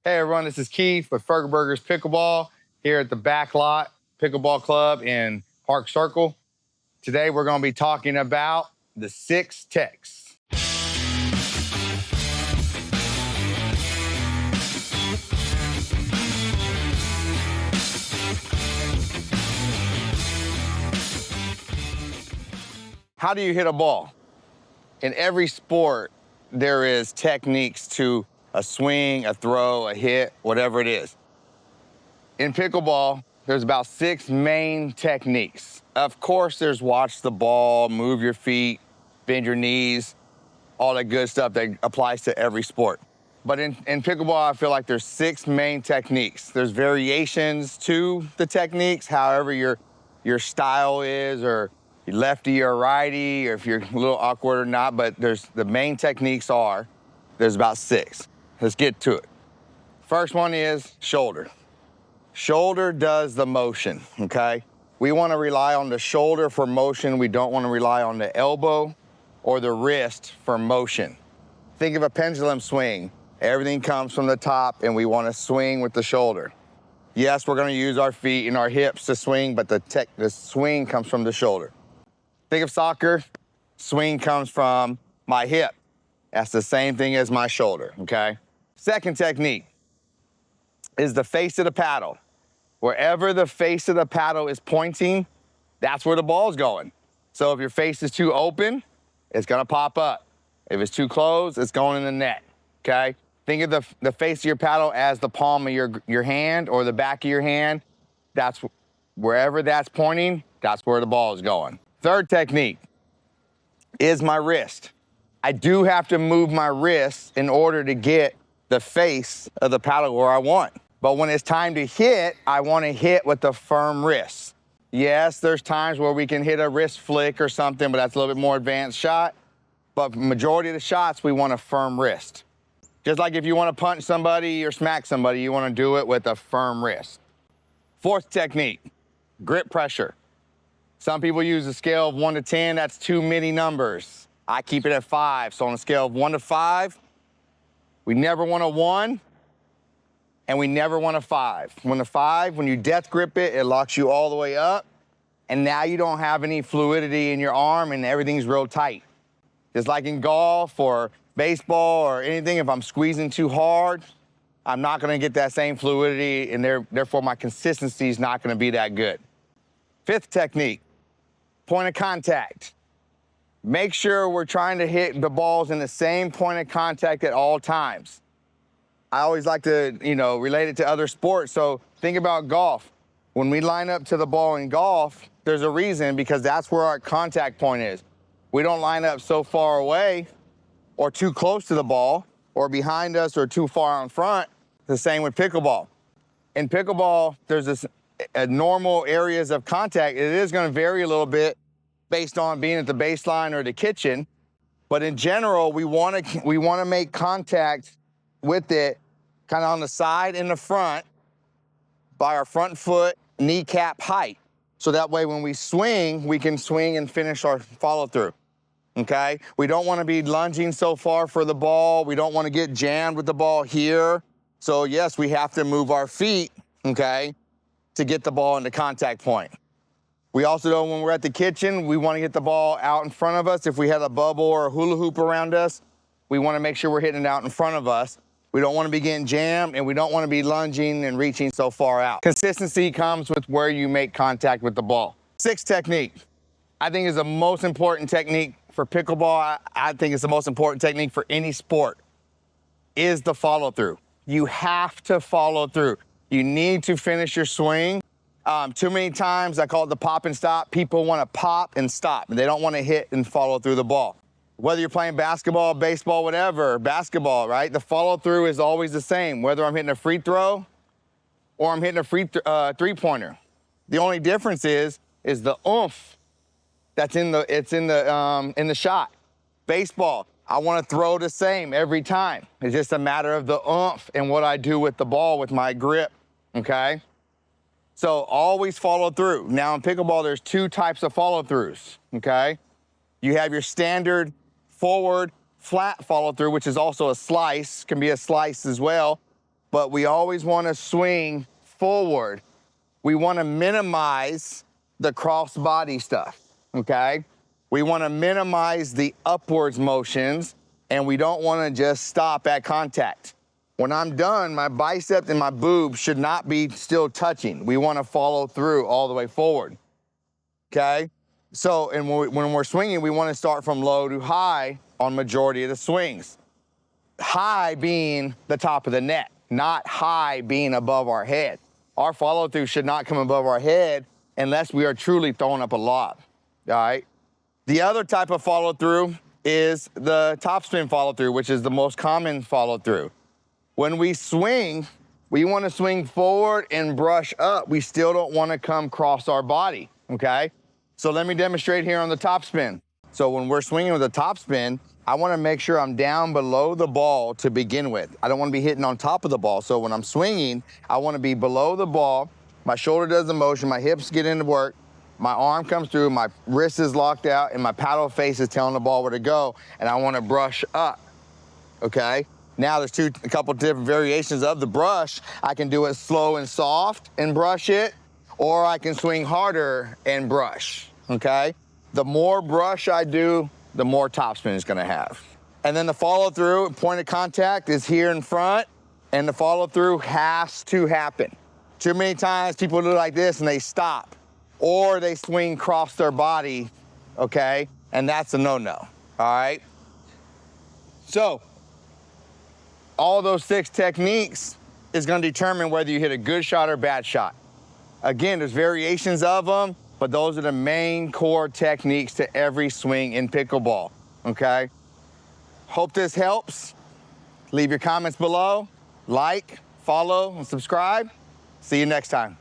Hey everyone, this is Keith with Fergburger's Pickleball here at the Back Lot Pickleball Club in Park Circle. Today we're going to be talking about the 6 techs. How do you hit a ball? In every sport, there is techniques to a swing, a throw, a hit, whatever it is. In pickleball, there's about 6 main techniques. Of course, there's watch the ball, move your feet, bend your knees, all that good stuff that applies to every sport. But in pickleball, I feel like there's 6 main techniques. There's variations to the techniques, however your style is, or you're lefty or righty, or if you're a little awkward or not, but the main techniques there's about 6. Let's get to it. First one is shoulder. Shoulder does the motion, okay? We want to rely on the shoulder for motion. We don't want to rely on the elbow or the wrist for motion. Think of a pendulum swing. Everything comes from the top and we want to swing with the shoulder. Yes, we're going to use our feet and our hips to swing, but the swing comes from the shoulder. Think of soccer. Swing comes from my hip. That's the same thing as my shoulder, okay? Second technique is the face of the paddle. Wherever the face of the paddle is pointing, that's where the ball's going. So if your face is too open, it's gonna pop up. If it's too closed, it's going in the net, okay? Think of the face of your paddle as the palm of your hand or the back of your hand. That's wherever that's pointing, that's where the ball is going. Third technique is my wrist. I do have to move my wrist in order to get the face of the paddle where I want. But when it's time to hit, I want to hit with the firm wrist. Yes, there's times where we can hit a wrist flick or something, but that's a little bit more advanced shot. But majority of the shots, we want a firm wrist. Just like if you want to punch somebody or smack somebody, you want to do it with a firm wrist. Fourth technique, grip pressure. Some people use a scale of 1 to 10, that's too many numbers. I keep it at 5. So on a scale of 1 to 5, we never want a 1, and we never want a 5. When you death grip it, it locks you all the way up, and now you don't have any fluidity in your arm, and everything's real tight. Just like in golf or baseball or anything, if I'm squeezing too hard, I'm not gonna get that same fluidity, and therefore my consistency is not gonna be that good. Fifth technique, point of contact. Make sure we're trying to hit the balls in the same point of contact at all times. I always like to, relate it to other sports. So think about golf. When we line up to the ball in golf, there's a reason, because that's where our contact point is. We don't line up so far away or too close to the ball or behind us or too far in front. The same with pickleball. In pickleball, there's normal areas of contact. It is going to vary a little bit based on being at the baseline or the kitchen, but in general, we want to make contact with it kind of on the side and the front by our front foot kneecap height. So that way when we can swing and finish our follow through, okay? We don't want to be lunging so far for the ball. We don't want to get jammed with the ball here. So yes, we have to move our feet, okay, to get the ball in the contact point. We also know when we're at the kitchen, we want to get the ball out in front of us. If we had a bubble or a hula hoop around us, we want to make sure we're hitting it out in front of us. We don't want to be getting jammed, and we don't want to be lunging and reaching so far out. Consistency comes with where you make contact with the ball. Sixth technique, I think is the most important technique for pickleball. I think it's the most important technique for any sport, is the follow through. You have to follow through. You need to finish your swing. Too many times, I call it the pop and stop. People want to pop and stop, and they don't want to hit and follow through the ball. Whether you're playing basketball, baseball, whatever, basketball, right? The follow through is always the same, whether I'm hitting a free throw or I'm hitting a three-pointer. The only difference is the oomph that's in the shot. Baseball, I want to throw the same every time. It's just a matter of the oomph and what I do with the ball with my grip, okay? So always follow through. Now in pickleball, there's 2 types of follow throughs, okay? You have your standard forward flat follow through, which is also a slice, can be a slice as well. but we always want to swing forward. We want to minimize the cross body stuff, okay? We want to minimize the upwards motions, and we don't want to just stop at contact. When I'm done, my bicep and my boob should not be still touching. We want to follow through all the way forward, okay? So, and when we're swinging, we want to start from low to high on majority of the swings. High being the top of the net, not high being above our head. Our follow through should not come above our head unless we are truly throwing up a lot, all right? The other type of follow through is the topspin follow through, which is the most common follow through. When we swing, we want to swing forward and brush up. We still don't want to come across our body, okay? So let me demonstrate here on the topspin. So when we're swinging with a topspin, I want to make sure I'm down below the ball to begin with. I don't want to be hitting on top of the ball. So when I'm swinging, I want to be below the ball. My shoulder does the motion, my hips get into work, my arm comes through, my wrist is locked out, and my paddle face is telling the ball where to go, and I want to brush up, okay? Now there's a couple different variations of the brush. I can do it slow and soft and brush it, or I can swing harder and brush, okay? The more brush I do, the more topspin it's gonna have. And then the follow through, point of contact is here in front, and the follow through has to happen. Too many times people do like this and they stop, or they swing across their body, okay? And that's a no-no, all right? So, all those 6 techniques is gonna determine whether you hit a good shot or bad shot. Again, there's variations of them, but those are the main core techniques to every swing in pickleball, okay? Hope this helps. Leave your comments below, like, follow, and subscribe. See you next time.